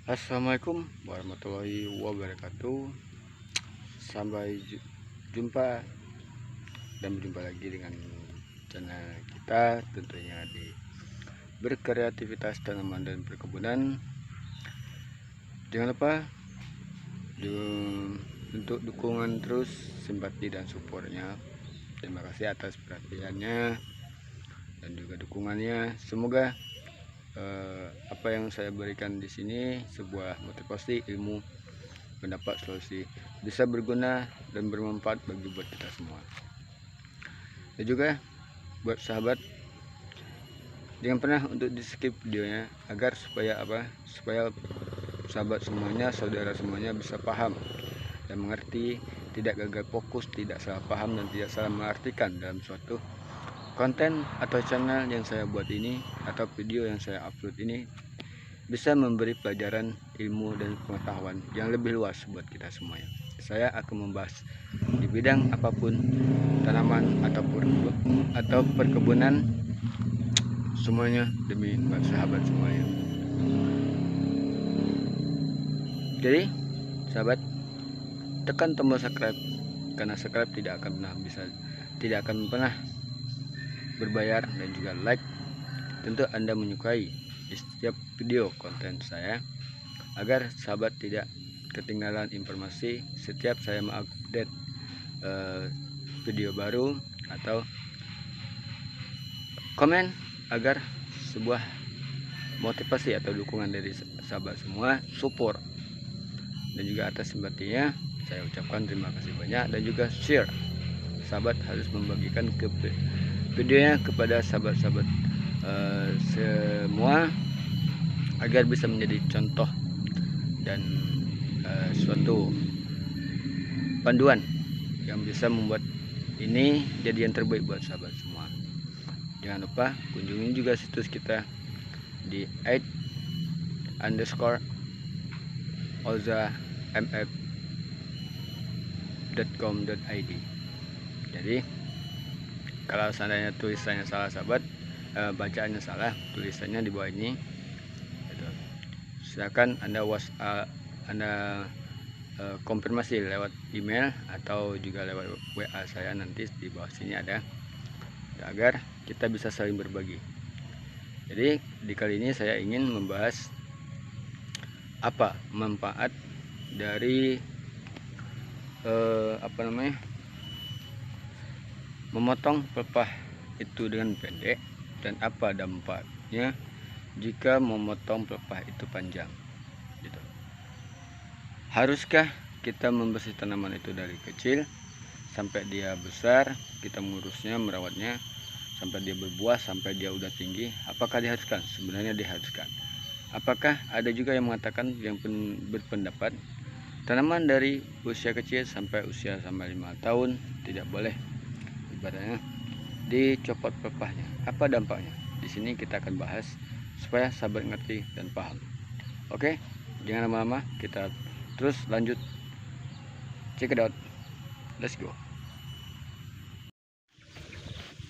Assalamualaikum warahmatullahi wabarakatuh. Sampai jumpa dan berjumpa lagi dengan channel kita, tentunya di berkreativitas tanaman dan perkebunan. Jangan lupa untuk dukungan terus, simpati dan supportnya. Terima kasih atas perhatiannya dan juga dukungannya. Semoga apa yang saya berikan di sini sebuah motivasi, ilmu, mendapat solusi, bisa berguna dan bermanfaat bagi buat kita semua. Dan juga buat sahabat, jangan pernah untuk di skip videonya, agar supaya sahabat semuanya, saudara semuanya bisa paham dan mengerti, tidak gagal fokus, tidak salah paham dan tidak salah mengartikan dalam suatu konten atau channel yang saya buat ini, atau video yang saya upload ini bisa memberi pelajaran, ilmu dan pengetahuan yang lebih luas buat kita semuanya. Saya akan membahas di bidang apapun, tanaman atau perkebunan, semuanya demi sahabat semuanya. Jadi sahabat, tekan tombol subscribe, karena subscribe tidak akan pernah berbayar, dan juga like. Tentu Anda menyukai di setiap video konten saya, agar sahabat tidak ketinggalan informasi setiap saya mengupdate video baru, atau komen agar sebuah motivasi atau dukungan dari sahabat semua, support. Dan juga atas simpatinya saya ucapkan terima kasih banyak, dan juga share. Sahabat harus membagikan videonya kepada sahabat-sahabat semua, agar bisa menjadi contoh dan suatu panduan yang bisa membuat ini jadi yang terbaik buat sahabat semua. Jangan lupa kunjungi juga situs kita di @_ozamf.com.id. Jadi kalau seandainya tulisannya salah sahabat, bacaannya salah, tulisannya di bawah ini, silakan Anda konfirmasi lewat email atau juga lewat WA saya, nanti di bawah sini ada, agar kita bisa saling berbagi. Jadi di kali ini saya ingin membahas apa manfaat dari memotong pelepah itu dengan pendek, dan apa dampaknya jika memotong pelepah itu panjang gitu. Haruskah kita membersih tanaman itu dari kecil sampai dia besar, kita mengurusnya, merawatnya sampai dia berbuah, sampai dia udah tinggi? Apakah diharuskan? Sebenarnya diharuskan. Apakah ada juga yang mengatakan, yang berpendapat tanaman dari usia kecil sampai 5 tahun tidak boleh, ibaratnya, dicopot pelepahnya? Apa dampaknya? Di sini kita akan bahas supaya sahabat ngerti dan paham. Oke, jangan lama-lama, kita terus lanjut. Check it out, let's go.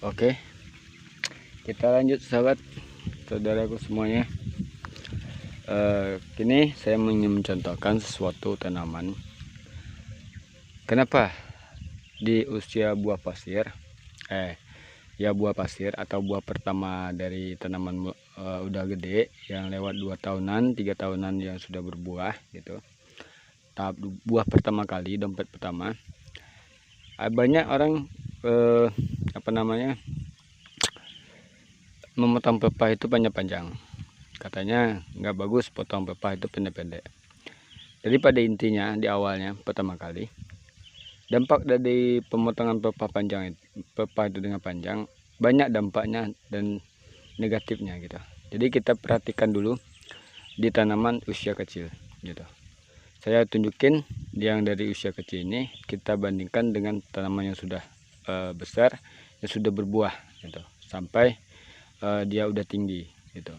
Oke, kita lanjut sahabat saudaraku semuanya. Kini saya ingin mencontohkan sesuatu tanaman. Kenapa di usia buah pasir, buah pasir atau buah pertama dari tanaman udah gede, yang lewat 2 tahunan 3 tahunan yang sudah berbuah gitu, tahap buah pertama kali, dompet pertama, banyak orang memotong pelepah itu panjang-panjang. Katanya nggak bagus potong pelepah itu pendek-pendek. Jadi pada intinya, di awalnya pertama kali, dampak dari pemotongan pelepah itu dengan panjang, banyak dampaknya dan negatifnya gitu. Jadi kita perhatikan dulu di tanaman usia kecil gitu. Saya tunjukin yang dari usia kecil ini, kita bandingkan dengan tanaman yang sudah besar, yang sudah berbuah gitu, sampai dia udah tinggi gitu.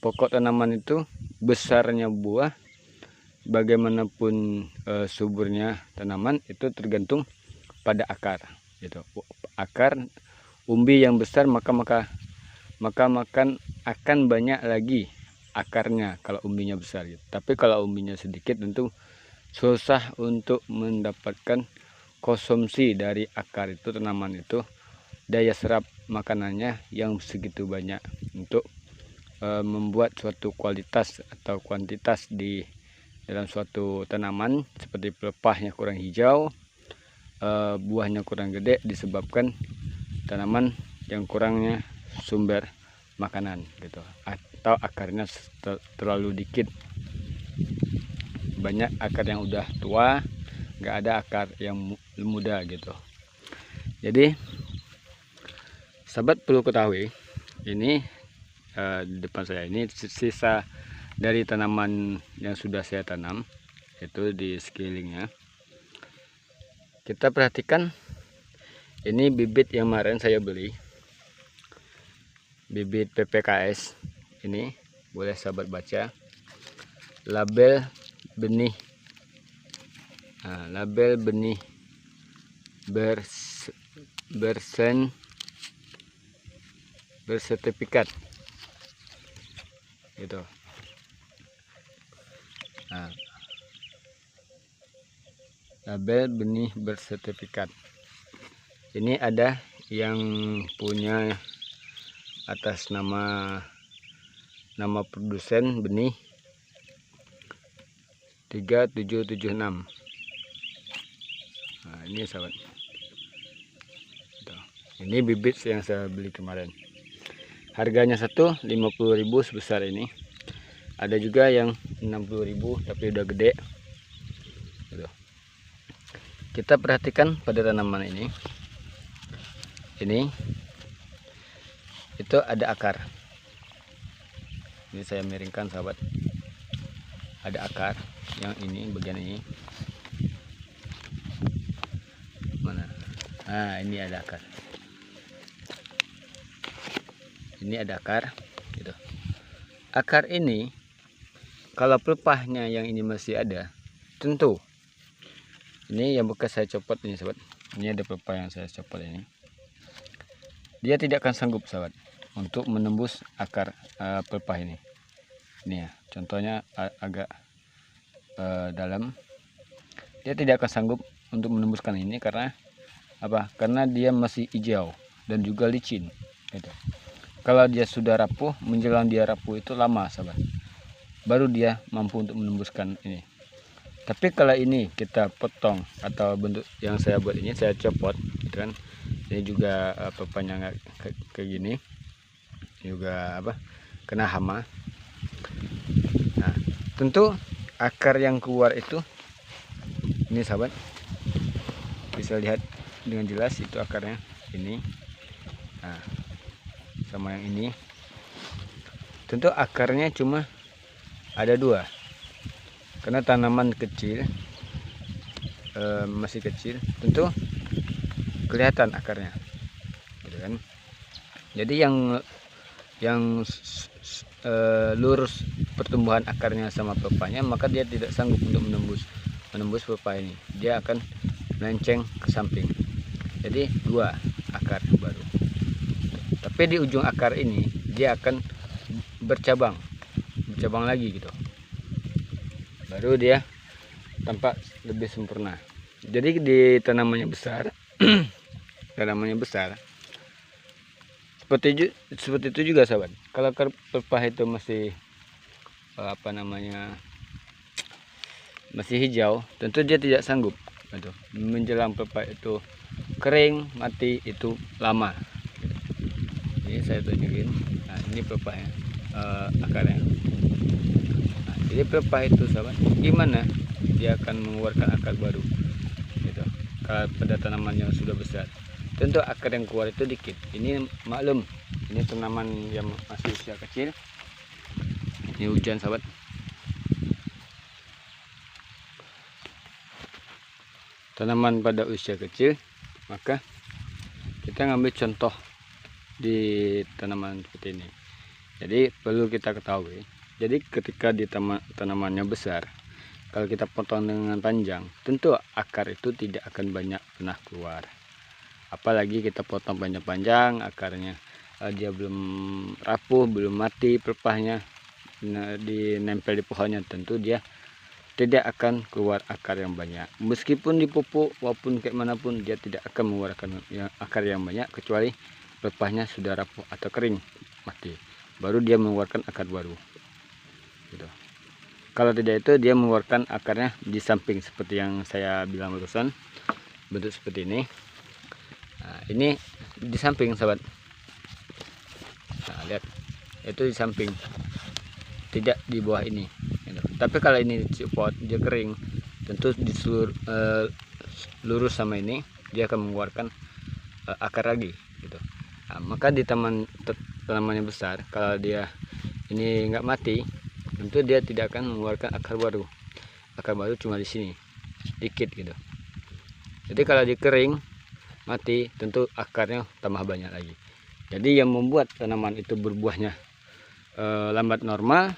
Pokok tanaman itu, besarnya buah, bagaimanapun suburnya tanaman itu tergantung pada akar gitu. Akar umbi yang besar, maka akan banyak lagi akarnya kalau umbinya besar gitu. Tapi kalau umbinya sedikit tentu susah untuk mendapatkan konsumsi dari akar itu, tanaman itu, daya serap makanannya yang segitu banyak untuk membuat suatu kualitas atau kuantitas di dalam suatu tanaman, seperti pelepahnya kurang hijau, buahnya kurang gede, disebabkan tanaman yang kurangnya sumber makanan gitu, atau akarnya terlalu dikit. Banyak akar yang udah tua, nggak ada akar yang muda gitu. Jadi sahabat perlu ketahui, ini di depan saya ini sisa dari tanaman yang sudah saya tanam, itu di sekelilingnya. Kita perhatikan, ini bibit yang kemarin saya beli, bibit PPKS. Ini boleh sahabat baca label benih, label benih bersertifikat gitu. Label benih bersertifikat. Ini ada yang punya atas nama produsen benih 3776. Nah, ini sahabat. Ini bibit yang saya beli kemarin. Harganya 50.000 sebesar ini. Ada juga yang 60.000 tapi udah gede. Gitu. Kita perhatikan pada tanaman ini. Itu ada akar. Ini saya miringkan sahabat. Ada akar yang ini, bagian ini. Mana? Nah, ini ada akar. Ini ada akar gitu. Akar ini kalau pelepahnya yang ini masih ada, tentu ini yang bekas saya copot ini sahabat. Ini ada pelepah yang saya copot ini. Dia tidak akan sanggup sahabat untuk menembus akar pelepah ini. Ini ya, contohnya agak dalam. Dia tidak akan sanggup untuk menembuskan ini karena apa? Karena dia masih hijau dan juga licin gitu. Kalau dia sudah rapuh, menjelang dia rapuh itu lama sahabat, baru dia mampu untuk menembuskan ini. Tapi kalau ini kita potong atau bentuk yang saya buat ini, saya copot gitu kan. Ini juga pepanya nggak kayak gini, juga apa, kena hama. Nah, tentu akar yang keluar itu, ini sahabat bisa lihat dengan jelas, itu akarnya ini. Nah, sama yang ini, tentu akarnya cuma ada 2 karena tanaman kecil, masih kecil, tentu kelihatan akarnya gitu kan. Jadi yang lurus pertumbuhan akarnya sama pelepahnya, maka dia tidak sanggup untuk menembus pelepah ini. Dia akan melenceng ke samping. Jadi 2 akar baru. Tapi di ujung akar ini dia akan bercabang lagi gitu. Baru dia tampak lebih sempurna. Jadi di tanamannya besar, seperti itu juga sahabat. Kalau akar pelepah itu masih masih hijau, tentu dia tidak sanggup gitu. Menjelang pelepah itu kering mati itu lama. Ini saya tunjukin. Nah, ini pelepahnya, akarnya. Nah, jadi pelepah itu sahabat, gimana dia akan mengeluarkan akar baru gitu. Kalau pada tanaman yang sudah besar, tentu akar yang keluar itu dikit. Ini maklum, ini tanaman yang masih usia kecil. Ini hujan sahabat. Tanaman pada usia kecil, maka kita ngambil contoh di tanaman seperti ini. Jadi perlu kita ketahui, jadi ketika di tanamannya besar, kalau kita potong dengan panjang, tentu akar itu tidak akan banyak pernah keluar. Apalagi kita potong panjang-panjang, akarnya dia belum rapuh, belum mati pelepahnya, dinempel di pohonnya, tentu dia tidak akan keluar akar yang banyak. Meskipun dipupuk walaupun kayak manapun, dia tidak akan mengeluarkan akar yang banyak kecuali pelepahnya sudah rapuh atau kering mati, baru dia mengeluarkan akar baru gitu. Kalau tidak itu dia mengeluarkan akarnya di samping seperti yang saya bilang barusan, bentuk seperti ini. Nah, ini di samping sahabat. Nah, lihat, itu di samping, tidak di bawah ini gitu. Tapi kalau ini dicopot dia kering, tentu di lurus sama ini dia akan mengeluarkan akar lagi gitu. Nah, maka di tanamannya besar, kalau dia ini nggak mati, tentu dia tidak akan mengeluarkan akar baru. Akar baru cuma di sini dikit gitu. Jadi kalau dikering mati, tentu akarnya tambah banyak lagi. Jadi yang membuat tanaman itu berbuahnya lambat normal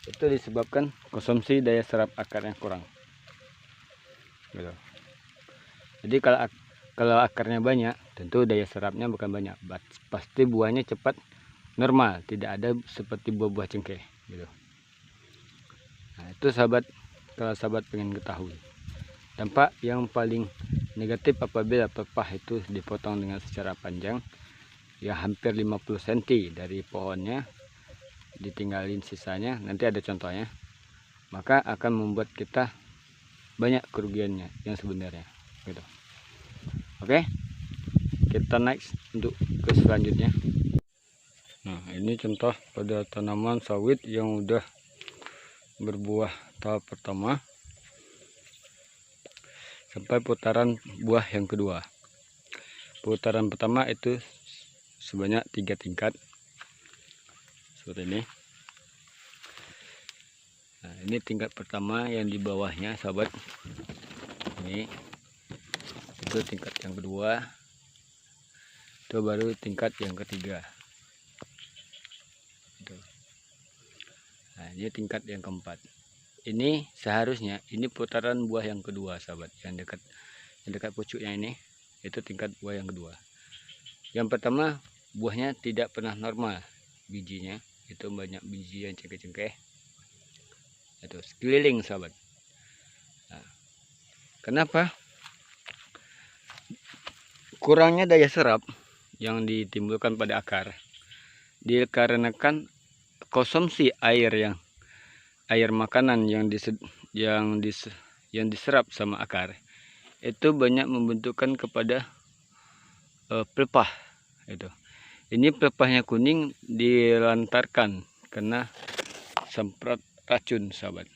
itu disebabkan konsumsi daya serap akarnya kurang gitu. Jadi kalau akarnya banyak, tentu daya serapnya bukan banyak, pasti buahnya cepat normal, tidak ada seperti buah-buah cengkeh gitu. Nah, itu sahabat, kalau sahabat pengen ketahui dampak yang paling negatif apabila pelepah itu dipotong dengan secara panjang, ya hampir 50 cm dari pohonnya, ditinggalin sisanya, nanti ada contohnya, maka akan membuat kita banyak kerugiannya yang sebenarnya gitu. Oke, kita next untuk ke selanjutnya. Nah, ini contoh pada tanaman sawit yang udah berbuah tahap pertama sampai putaran buah yang kedua. Putaran pertama itu sebanyak 3 tingkat seperti ini. Nah, ini tingkat pertama yang di bawahnya sahabat, ini itu tingkat yang kedua, itu baru tingkat yang ketiga. Nah, ini tingkat yang keempat. Ini seharusnya ini putaran buah yang kedua sahabat, yang dekat pucuknya ini, itu tingkat buah yang kedua. Yang pertama buahnya tidak pernah normal bijinya, itu banyak biji yang cengkeh-cengkeh, itu sekeliling sahabat. Nah, kenapa? Kurangnya daya serap yang ditimbulkan pada akar dikarenakan konsumsi air makanan yang diserap sama akar itu banyak membentukkan kepada pelepah itu. Ini pelepahnya kuning dilantarkan karena semprot racun sahabat.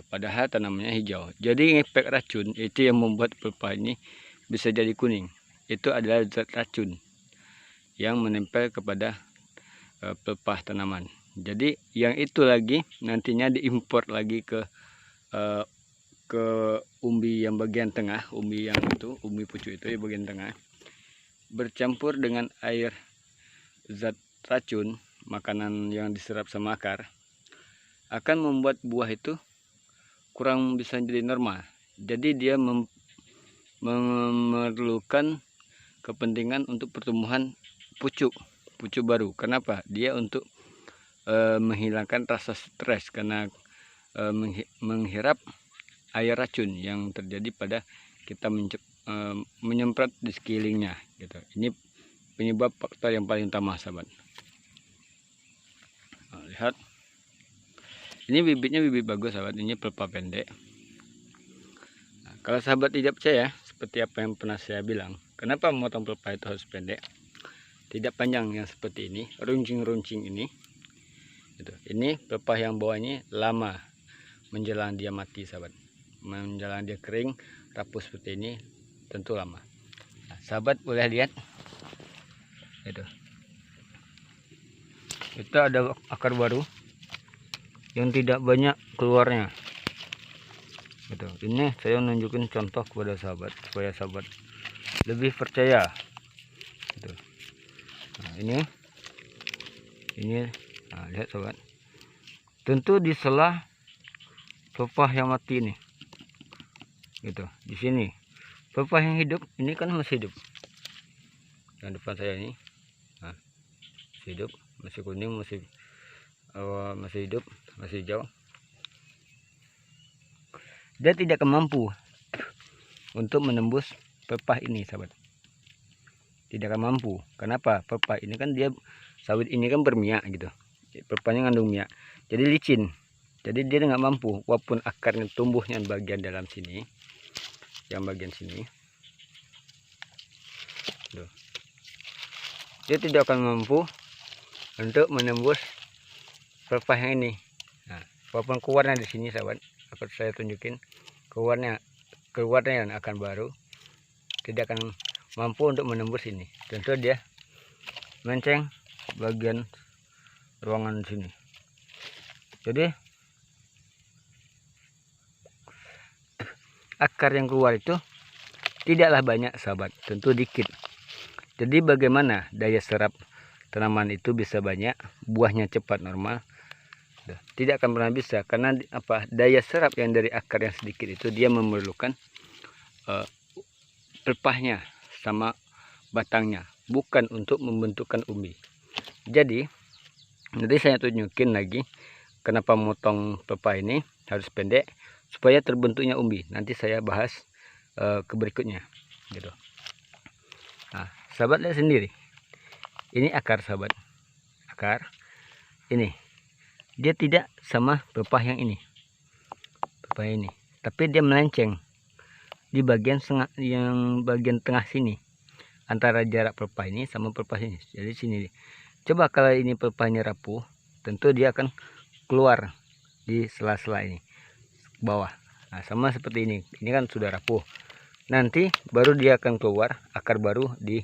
Padahal tanamannya hijau. Jadi efek racun itu yang membuat pelepah ini bisa jadi kuning. Itu adalah zat racun yang menempel kepada pelepah tanaman. Jadi yang itu lagi nantinya diimpor lagi ke umbi yang bagian tengah, umbi pucuk itu di bagian tengah, bercampur dengan air zat racun makanan yang diserap sama akar, akan membuat buah itu kurang bisa jadi normal. Jadi dia memerlukan kepentingan untuk pertumbuhan pucuk baru. Kenapa? Dia untuk menghilangkan rasa stres karena menghirap air racun yang terjadi pada kita menyemprot di sekelilingnya gitu. Ini penyebab faktor yang paling utama sahabat. Nah, lihat, ini bibitnya bibit bagus sahabat, ini pelepah pendek. Nah, kalau sahabat tidak percaya seperti apa yang pernah saya bilang, kenapa memotong pelepah itu harus pendek, tidak panjang yang seperti ini, runcing-runcing ini gitu. Ini pelepah yang bawahnya lama menjelang dia mati sahabat, menjelang dia kering rapuh seperti ini, tentu lama. Nah, sahabat boleh lihat itu ada akar baru yang tidak banyak keluarnya gitu. Ini saya nunjukin contoh kepada sahabat supaya sahabat lebih percaya gitu. Nah, ini nah, lihat sobat, tentu di sela pelepah yang mati ini gitu. Di sini pelepah yang hidup ini kan masih hidup, yang depan saya ini, nah, masih hidup, masih kuning, masih masih hidup, masih hijau, dia tidak akan mampu untuk menembus pelepah ini, sahabat. Tidak akan mampu. Kenapa? Pelepah ini kan dia, sawit ini kan berminyak gitu, pelepahnya ngandung minyak, jadi licin, jadi dia nggak mampu. Walaupun akarnya tumbuhnya bagian dalam sini, yang bagian sini, dia tidak akan mampu untuk menembus pelepah yang ini. Nah, walaupun keluarnya di sini, sahabat, akan saya tunjukin keluarnya yang akan baru, tidak akan mampu untuk menembus ini. Tentu dia menceng bagian ruangan sini. Jadi akar yang keluar itu tidaklah banyak, sahabat, tentu dikit. Jadi bagaimana daya serap tanaman itu bisa banyak, buahnya cepat normal? Tidak akan pernah bisa, karena apa? Daya serap yang dari akar yang sedikit itu dia memerlukan pelepahnya sama batangnya, bukan untuk membentukkan umbi. Jadi nanti saya tunjukin lagi kenapa motong pelepah ini harus pendek supaya terbentuknya umbi. Nanti saya bahas ke berikutnya gitu. Nah, sahabat lihat sendiri, ini akar, sahabat, akar ini dia tidak sama pelepah yang ini, pelepah ini, tapi dia melenceng di bagian bagian tengah sini, antara jarak pelepah ini sama pelepah ini. Jadi sini, coba kalau ini pelepahnya rapuh, tentu dia akan keluar di sela-sela ini ke bawah. Nah, sama seperti ini kan sudah rapuh, nanti baru dia akan keluar akar baru di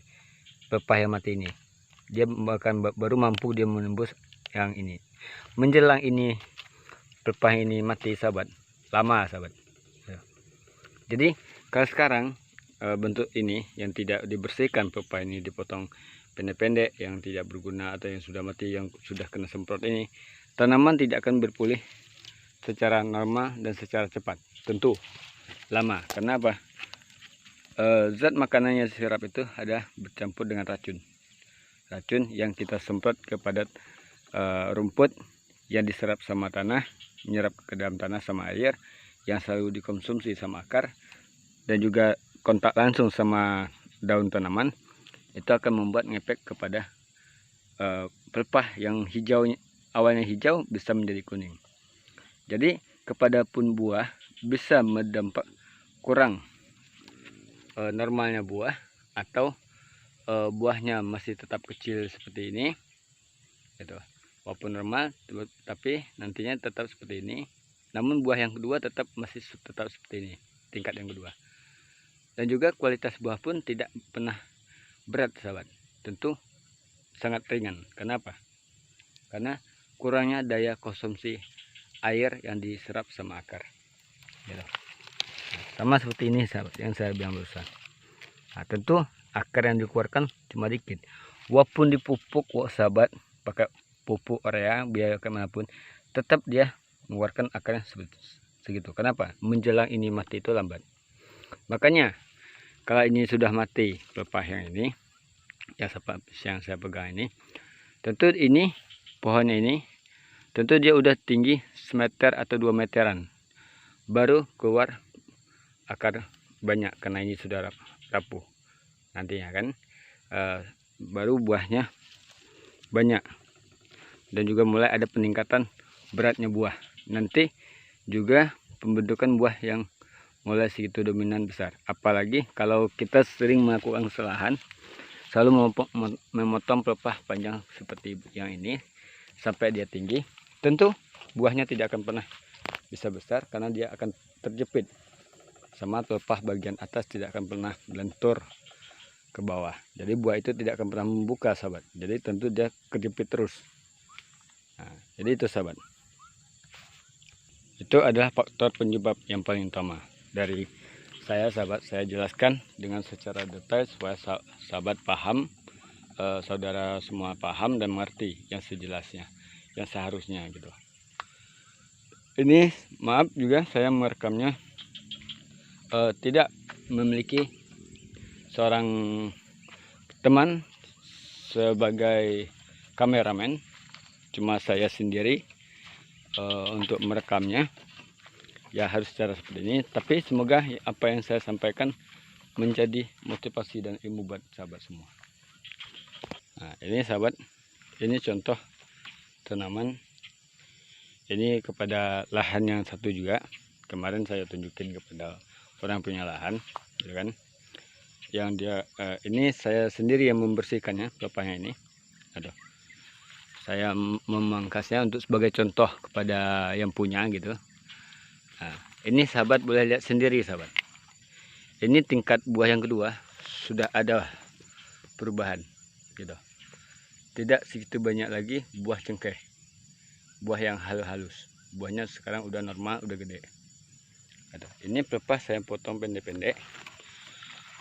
pelepah yang mati ini. Dia bahkan baru mampu dia menembus yang ini. Menjelang ini pelepah ini mati, sahabat, lama, sahabat. Jadi kalau sekarang bentuk ini yang tidak dibersihkan, pelepah ini dipotong pendek-pendek yang tidak berguna atau yang sudah mati, yang sudah kena semprot ini, tanaman tidak akan berpulih secara normal dan secara cepat. Tentu lama. Karena apa? Zat makanannya sirap itu ada bercampur dengan racun yang kita semprot kepada rumput, yang diserap sama tanah, menyerap ke dalam tanah sama air, yang selalu dikonsumsi sama akar, dan juga kontak langsung sama daun tanaman, itu akan membuat ngefek kepada pelepah yang hijau, awalnya hijau bisa menjadi kuning. Jadi kepada pun buah bisa berdampak kurang normalnya buah, atau buahnya masih tetap kecil seperti ini gitu. Walaupun normal, tapi nantinya tetap seperti ini. Namun buah yang kedua masih tetap seperti ini, tingkat yang kedua. Dan juga kualitas buah pun tidak pernah berat, sahabat. Tentu sangat ringan. Kenapa? Karena kurangnya daya konsumsi air yang diserap sama akar. Gitu. Sama seperti ini, sahabat, yang saya bilang barusan. Nah, tentu akar yang dikeluarkan cuma dikit. Walaupun dipupuk, sahabat, pakai pupuk urea biaya kemanapun, tetap dia mengeluarkan akarnya segitu. Kenapa? Menjelang ini mati itu lambat. Makanya kalau ini sudah mati pelepah yang ini, yang saya pegang ini, tentu ini pohonnya ini, tentu dia udah tinggi semeter atau 2 meteran, baru keluar akar banyak, karena ini sudah rapuh. Nantinya kan baru buahnya banyak, dan juga mulai ada peningkatan beratnya buah. Nanti juga pembentukan buah yang mulai segitu dominan besar. Apalagi kalau kita sering melakukan kesalahan, selalu memotong pelepah panjang seperti yang ini sampai dia tinggi, tentu buahnya tidak akan pernah bisa besar, karena dia akan terjepit sama pelepah bagian atas, tidak akan pernah melentur ke bawah. Jadi buah itu tidak akan pernah membuka, sahabat. Jadi tentu dia kejepit terus. Nah, jadi itu, sahabat. Itu adalah faktor penyebab yang paling utama dari saya, sahabat. Saya jelaskan dengan secara detail supaya sahabat paham, saudara semua paham dan mengerti yang sejelasnya, yang seharusnya gitu. Ini maaf juga saya merekamnya tidak memiliki seorang teman sebagai kameramen. cuma saya sendiri untuk merekamnya ya, harus cara seperti ini. Tapi semoga apa yang saya sampaikan menjadi motivasi dan ilmu buat sahabat semua. Nah, ini sahabat, ini contoh tanaman. Ini kepada lahan yang satu juga, kemarin saya tunjukin kepada orang punya lahan, gitu kan, yang dia ini saya sendiri yang membersihkannya, pepaya ini. Aduh, saya memangkasnya untuk sebagai contoh kepada yang punya gitu. Nah, ini sahabat boleh lihat sendiri sahabat, ini tingkat buah yang kedua sudah ada perubahan gitu, tidak segitu banyak lagi buah cengkeh, buah yang halus, buahnya sekarang udah normal, udah gede. Aduh, ini pelepah saya potong pendek-pendek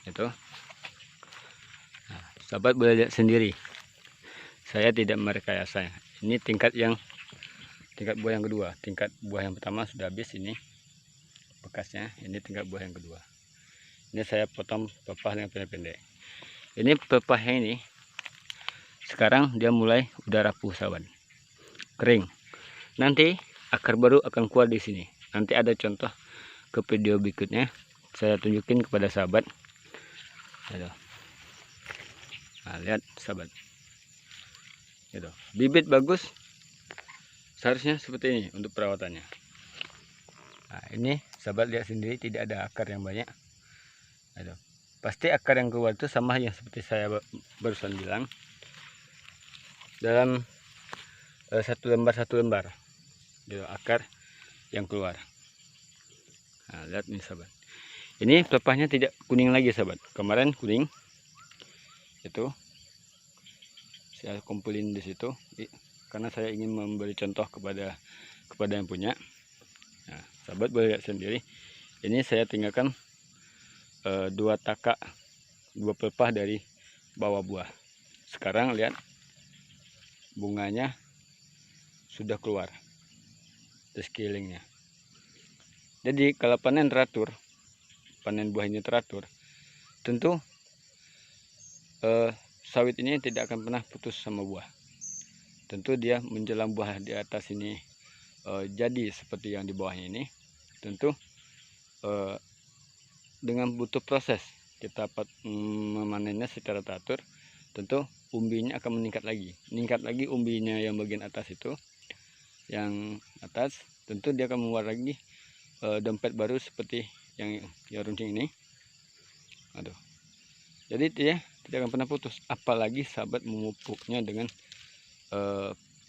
itu. Nah, sahabat boleh lihat sendiri, saya tidak merekayasa. Ini tingkat buah yang kedua. Tingkat buah yang pertama sudah habis, ini bekasnya. Ini tingkat buah yang kedua. Ini saya potong pelepah yang pendek-pendek. Ini pelepahnya ini sekarang dia mulai udah rapuh sahabat, kering. Nanti akar baru akan keluar di sini. Nanti ada contoh ke video berikutnya, saya tunjukin kepada sahabat. Aduh. Nah, lihat sahabat, gitu. Bibit bagus seharusnya seperti ini untuk perawatannya. Nah, ini sahabat lihat sendiri, tidak ada akar yang banyak. Aduh. Pasti akar yang keluar itu sama yang seperti saya barusan bilang, dalam satu lembar gitu, akar yang keluar. Nah, lihat nih sahabat, ini pelepahnya tidak kuning lagi sahabat, kemarin kuning itu saya kumpulin di situ karena saya ingin memberi contoh kepada yang punya. Nah, sahabat boleh lihat sendiri, ini saya tinggalkan dua pelepah dari bawah buah. Sekarang lihat bunganya sudah keluar di sekelilingnya. Jadi kalau panen teratur, panen buah ini teratur, tentu sawit ini tidak akan pernah putus sama buah. Tentu dia menjelang buah di atas ini jadi seperti yang di bawahnya ini. Tentu dengan butuh proses kita memanennya secara teratur, tentu umbinya akan meningkat lagi umbinya yang bagian atas itu, yang atas tentu dia akan mengeluarkan lagi dompet baru seperti yang runcing ini. Aduh, jadi dia tidak akan pernah putus, apalagi sahabat memupuknya dengan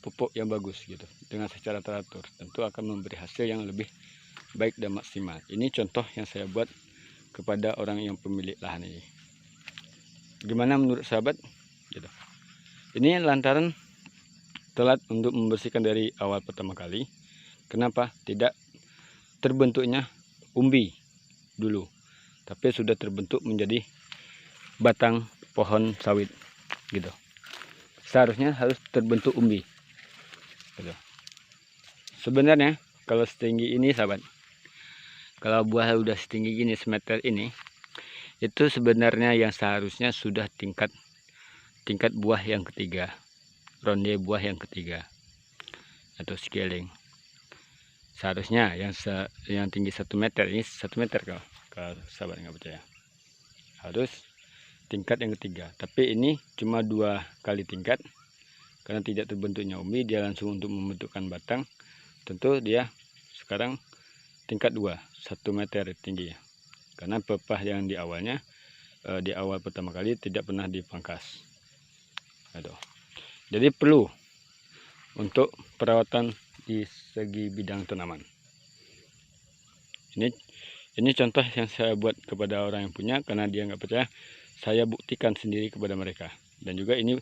pupuk yang bagus gitu, dengan secara teratur, tentu akan memberi hasil yang lebih baik dan maksimal. Ini contoh yang saya buat kepada orang yang pemilik lahan ini. Gimana menurut sahabat gitu? Ini lantaran telat untuk membersihkan dari awal pertama kali. Kenapa tidak terbentuknya umbi dulu, tapi sudah terbentuk menjadi batang pohon sawit gitu. Seharusnya harus terbentuk umbi gitu. Sebenarnya kalau setinggi ini sahabat, kalau buah udah setinggi gini, semeter ini, itu sebenarnya yang seharusnya sudah tingkat buah yang ketiga, ronde buah yang ketiga atau scaling. Seharusnya yang tinggi 1 meter, ini 1 meter kalau sahabat nggak percaya, harus tingkat yang ketiga. Tapi ini cuma 2 kali tingkat, karena tidak terbentuknya umbi, dia langsung untuk membentukkan batang. Tentu dia sekarang tingkat 2, 1 meter tingginya, karena pelepah yang di awalnya di awal pertama kali tidak pernah dipangkas. Aduh. Jadi perlu untuk perawatan di segi bidang tanaman. Ini contoh yang saya buat kepada orang yang punya, karena dia nggak percaya, saya buktikan sendiri kepada mereka. Dan juga ini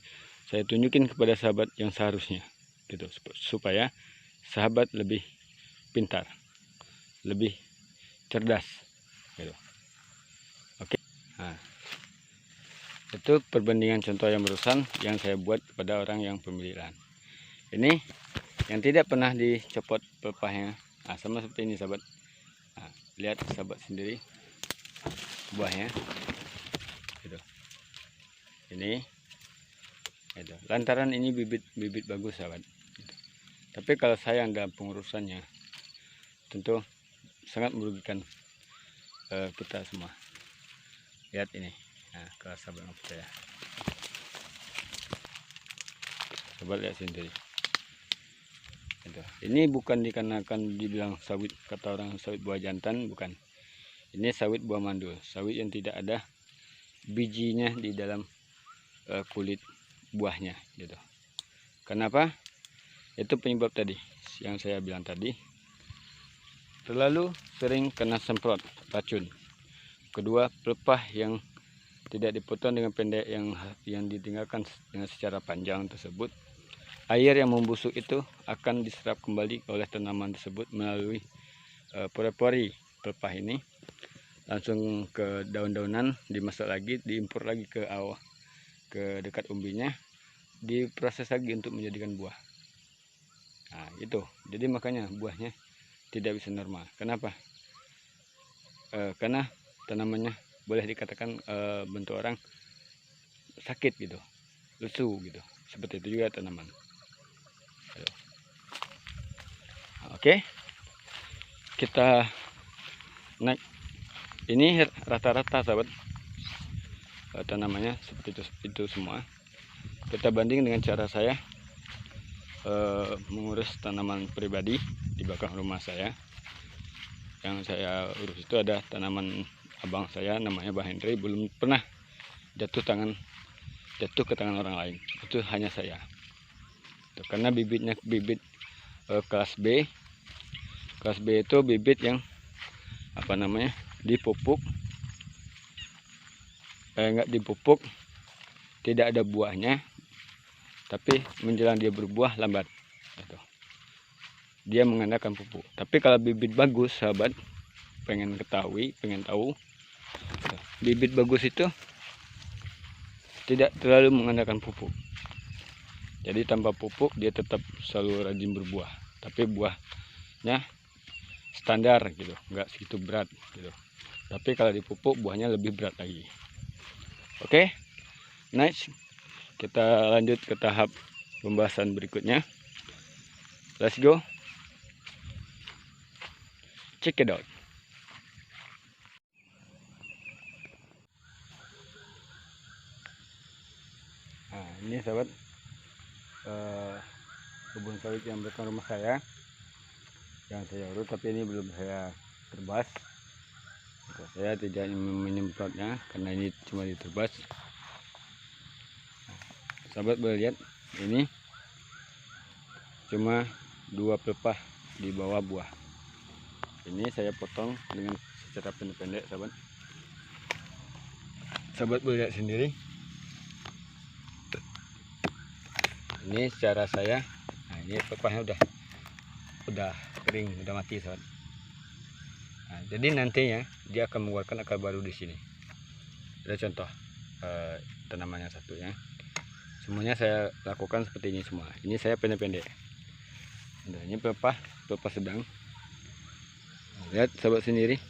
saya tunjukin kepada sahabat yang seharusnya gitu, supaya sahabat lebih pintar, lebih cerdas gitu. Oke. Nah, itu perbandingan contoh yang barusan yang saya buat kepada orang yang pemilik lahan. Ini yang tidak pernah dicopot pelepahnya, nah, sama seperti ini sahabat. Nah, lihat sahabat sendiri buahnya gitu. Ini gitu. Lantaran ini bibit bagus sahabat gitu. Tapi kalau sayang dalam pengurusannya, tentu sangat merugikan kita semua. Lihat ini, nah kalau sahabat nggak percaya, coba lihat sendiri. Ini bukan dikarenakan dibilang sawit, kata orang sawit buah jantan, bukan. Ini sawit buah mandul, sawit yang tidak ada bijinya di dalam kulit buahnya gitu. Kenapa? Itu penyebab tadi yang saya bilang tadi, terlalu sering kena semprot racun. Kedua, pelepah yang tidak dipotong dengan pendek, yang ditinggalkan dengan secara panjang tersebut, air yang membusuk itu akan diserap kembali oleh tanaman tersebut melalui pori-pori pelepah ini, langsung ke daun-daunan, dimasak lagi, diimpor lagi ke awal, ke dekat umbinya, diproses lagi untuk menjadikan buah. Nah itu, jadi makanya buahnya tidak bisa normal. Kenapa? Karena tanamannya boleh dikatakan bentuk orang sakit gitu, lesu gitu. Seperti itu juga tanaman. Oke, kita naik. Ini rata-rata sahabat tanamannya seperti itu semua. Kita banding dengan cara saya mengurus tanaman pribadi di belakang rumah saya. Yang saya urus itu ada tanaman abang saya, namanya Bang Hendri, belum pernah jatuh ke tangan orang lain. Itu hanya saya. Karena bibitnya bibit kelas B. Kelas B itu bibit yang dipupuk, enggak dipupuk, tidak ada buahnya, tapi menjelang dia berbuah lambat gitu. Dia mengandalkan pupuk. Tapi kalau bibit bagus sahabat, pengen tahu, bibit bagus itu tidak terlalu mengandalkan pupuk. Jadi tanpa pupuk dia tetap selalu rajin berbuah, tapi buahnya standar gitu, nggak segitu berat gitu. Tapi kalau dipupuk buahnya lebih berat lagi. Oke, next kita lanjut ke tahap pembahasan berikutnya. Let's go, check it out. Nah ini sahabat, kebun sawit yang belakang rumah saya yang saya urus, tapi ini belum saya terbas. Saya tidak menyemprotnya karena ini cuma diterbas. Sahabat boleh lihat, ini cuma 2 pelepah di bawah buah. Ini saya potong dengan secara pendek-pendek sahabat. Sahabat boleh lihat sendiri. Ini cara saya. Nah ini pelepahnya udah kering, udah mati sahabat. Nah, jadi nantinya dia akan mengeluarkan akar baru di sini. Ada contoh tanaman yang satunya. Semuanya saya lakukan seperti ini semua. Ini saya pendek-pendek. Nah, ini pelepah sedang. Nah, lihat sahabat sendiri,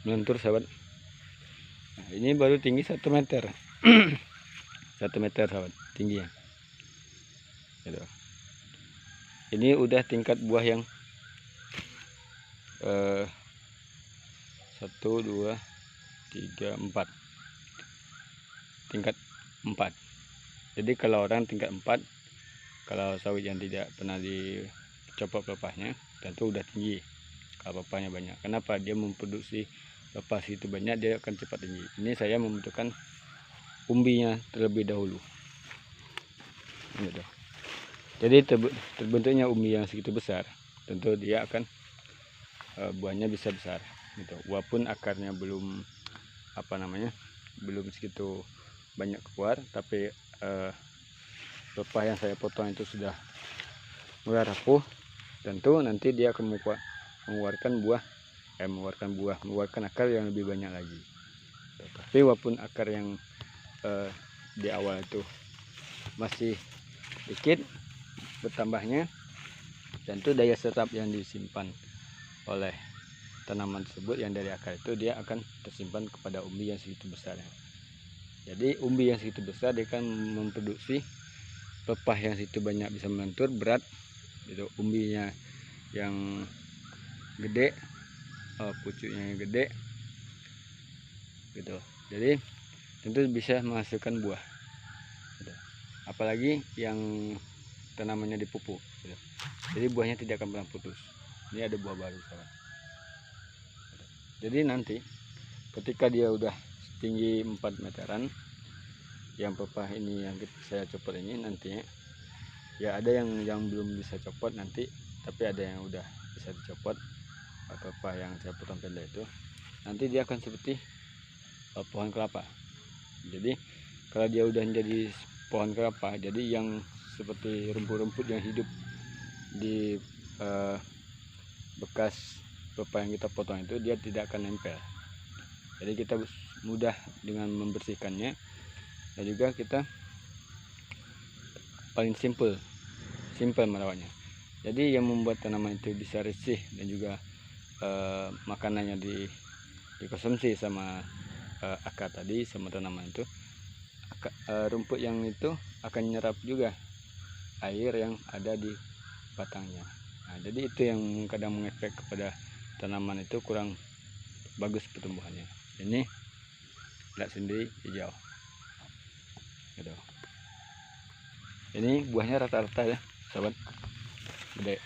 melentur sahabat. Nah, ini baru tinggi 1 meter. 1 meter sahabat tingginya. Gitu. Ini udah tingkat buah yang 1, 2, 3, 4. Tingkat 4. Jadi kalau orang tingkat 4, kalau sawit yang tidak pernah dicopot pelepahnya, tentu udah tinggi. Kalau pelepahnya banyak, kenapa? Dia memproduksi pelepah itu banyak, dia akan cepat tinggi. Ini saya membutuhkan umbinya terlebih dahulu. Gitu. Jadi terbentuknya umbi yang segitu besar, tentu dia akan buahnya bisa besar. Gitu. Walaupun akarnya belum belum segitu banyak keluar, tapi pelepah yang saya potong itu sudah mulai rapuh, tentu nanti dia akan mengeluarkan akar yang lebih banyak lagi. Tapi walaupun akar yang di awal itu masih dikit bertambahnya, tentu daya serap yang disimpan oleh tanaman tersebut yang dari akar itu, dia akan tersimpan kepada umbi yang segitu besar. Jadi umbi yang segitu besar dia akan memproduksi pelepah yang segitu banyak, bisa melentur berat itu umbinya yang gede, pucuknya yang gede gitu. Jadi tentu bisa menghasilkan buah gitu. Apalagi yang tanamannya dipupuk gitu. Jadi buahnya tidak akan pernah putus. Ini ada buah baru sekarang. Jadi nanti ketika dia udah tinggi 4 meteran, yang pepah ini yang saya copot ini nantinya ya ada yang belum bisa copot nanti, tapi ada yang udah bisa dicopot. Pepah yang saya potong pendek itu nanti dia akan seperti pohon kelapa. Jadi kalau dia udah menjadi pohon kelapa, jadi yang seperti rumput-rumput yang hidup di bekas pepah yang kita potong itu dia tidak akan nempel. Jadi kita mudah dengan membersihkannya, dan juga kita paling simple merawatnya. Jadi yang membuat tanaman itu bisa risih dan juga makanannya dikonsumsi sama akar tadi, sama tanaman itu, rumput yang itu akan menyerap juga air yang ada di batangnya. Nah, jadi itu yang kadang mengefek kepada tanaman itu kurang bagus pertumbuhannya. Ini lihat sendiri hijau gitu. Ini buahnya rata-rata ya sahabat, gede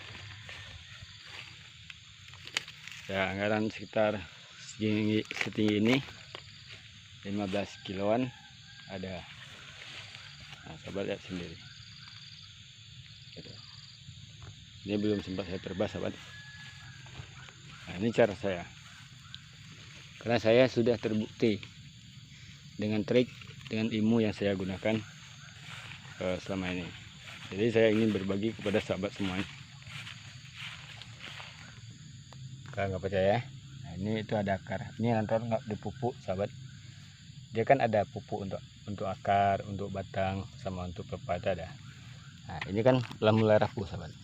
ya, anggaran sekitar setinggi ini 15 kiloan ada. Nah, sahabat lihat sendiri gitu. Ini belum sempat saya terbas sahabat. Nah, ini cara saya, karena saya sudah terbukti dengan trik, dengan ilmu yang saya gunakan selama ini. Jadi saya ingin berbagi kepada sahabat semuanya. Kalau nggak percaya, nah ini itu ada akar. Ini lantaran nggak dipupuk sahabat. Dia kan ada pupuk untuk akar, untuk batang, sama untuk pepah ada. Nah ini kan telah mulai rapuh sahabat.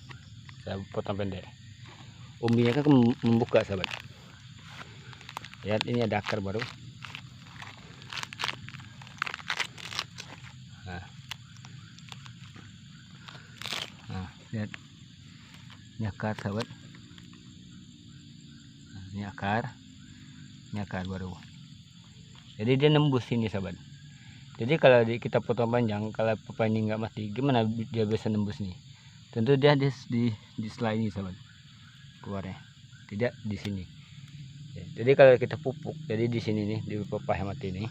Saya potong pendek. Umbinya kan membuka sahabat. Lihat ini ada akar baru. Nah lihat ini akar sahabat. Nah, ini akar baru. Jadi dia nembus sini sahabat. Jadi kalau kita potong panjang, kalau pepah ini nggak mati, gimana dia bisa nembus nih? Tentu dia di sela ini sahabat keluarnya, tidak di sini. Jadi kalau kita pupuk, jadi di sini nih, di pepah yang mati ini,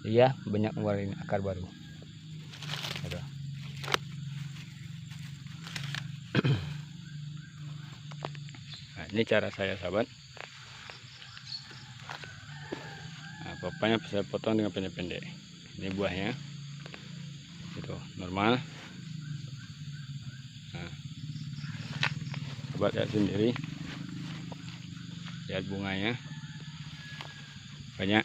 dia banyak ngeluarin akar baru. Gitu. Nah, ini cara saya sahabat. Nah, pepahnya saya potong dengan pendek-pendek. Ini buahnya, itu normal. Nah, sahabat lihat sendiri, lihat bunganya banyak.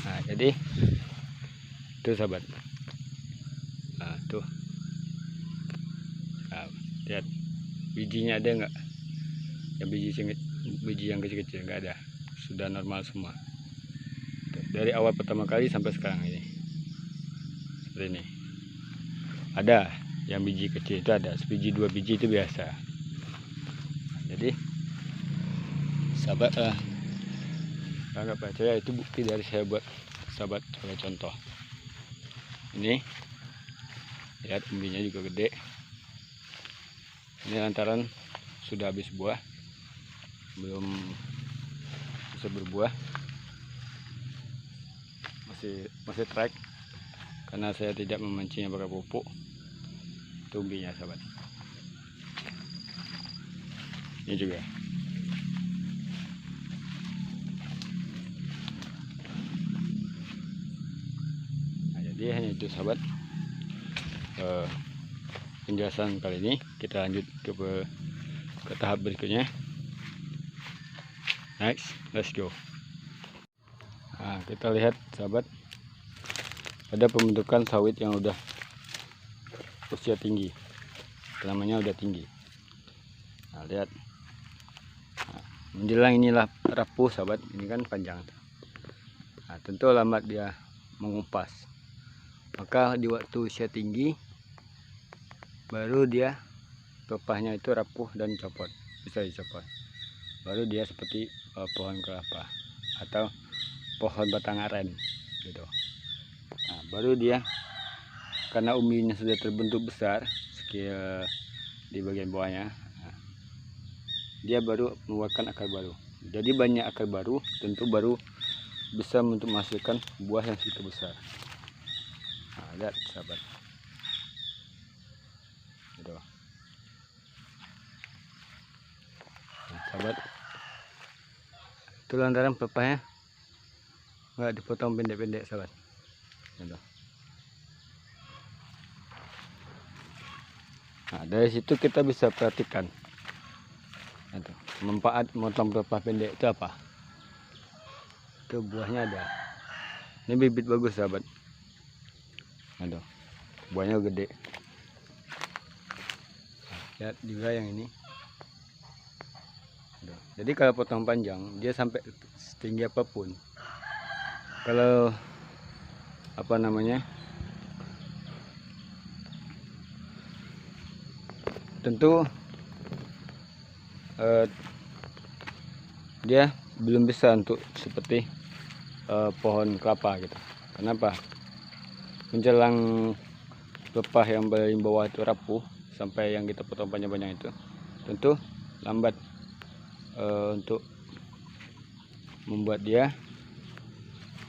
Nah jadi itu sahabat. Nah tuh, nah, lihat bijinya ada nggak? Yang biji yang kecil-kecil nggak ada, sudah normal semua. Tuh, dari awal pertama kali sampai sekarang ini seperti ini. Ada yang biji kecil itu ada, sebiji 2 biji itu biasa. Jadi sahabat nggak percaya, itu bukti dari saya buat sahabat sebagai contoh. Ini lihat umbinya juga gede. Ini lantaran sudah habis buah, belum bisa berbuah, masih trek karena saya tidak memancingnya pakai pupuk. Itu umbinya sahabat. Ini juga. Nah, jadi hanya itu sahabat penjelasan kali ini. Kita lanjut ke tahap berikutnya. Next, let's go. Nah, kita lihat sahabat, ada pembentukan sawit yang udah usia tinggi, namanya udah tinggi. Nah, lihat, nah, menjelang inilah rapuh sahabat. Ini kan panjang. Nah, tentu lambat dia mengupas. Maka di waktu usia tinggi baru dia pepahnya itu rapuh dan copot, bisa dicopot. Baru dia seperti pohon kelapa atau pohon batang aren gitu. Nah, baru dia karena umbinya sudah terbentuk besar di bagian bawahnya, nah, dia baru mengeluarkan akar baru. Jadi banyak akar baru, tentu baru bisa untuk menghasilkan buah yang sedikit besar. Nah, lihat sahabat, gitu. Nah, sahabat, itu lantaran pepaya nggak dipotong pendek-pendek, sahabat, gitu. Nah, dari situ kita bisa perhatikan manfaat motong pepaya pendek itu apa. Itu buahnya ada. Ini bibit bagus, sahabat. Aduh, buahnya gede. Lihat juga yang ini. Aduh. Jadi kalau potong panjang, dia sampai setinggi apapun. Kalau apa namanya? Tentu dia belum bisa untuk seperti pohon kelapa gitu. Kenapa? Menjelang pepah yang paling bawah itu rapuh sampai yang kita potong panjang-panjang itu, tentu lambat untuk membuat dia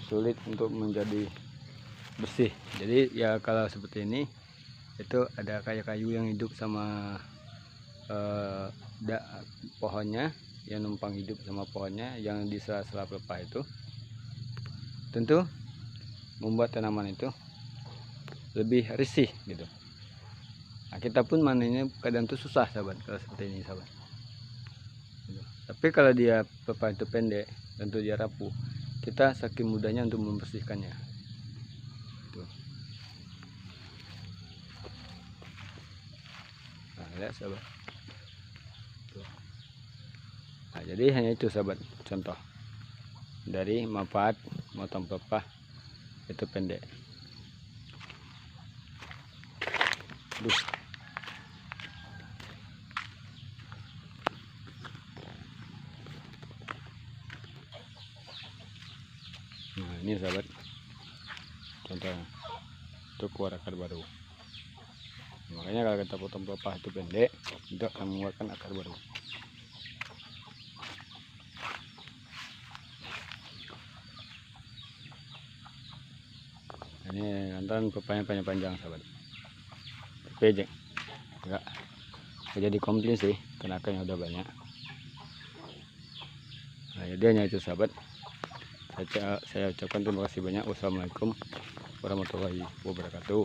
sulit untuk menjadi bersih. Jadi ya kalau seperti ini itu ada kayu-kayu yang hidup sama pohonnya, yang numpang hidup sama pohonnya yang di sela-sela pelepah itu, tentu membuat tanaman itu lebih risih gitu. Nah, kita pun manennya kadang tuh susah, sahabat, kalau seperti ini, sahabat. Tapi kalau dia pelepah itu pendek, tentu dia rapuh, kita saking mudahnya untuk membersihkannya. Tuh. Nah, lihat, sahabat. Tuh. Nah, jadi hanya itu, sahabat, contoh dari manfaat motong pelepah itu pendek. Duh. Nah, ini, sahabat, contohnya itu keluar akar baru. Makanya kalau kita potong pelepah itu pendek, itu akan mengeluarkan akar baru. Ini lantaran pepahnya panjang-panjang, sahabat. Tapi enggak jadi komplain sih, karena akarnya udah banyak. Nah, jadi hanya itu, sahabat. Saya ucapkan terima kasih banyak. Wassalamualaikum warahmatullahi wabarakatuh.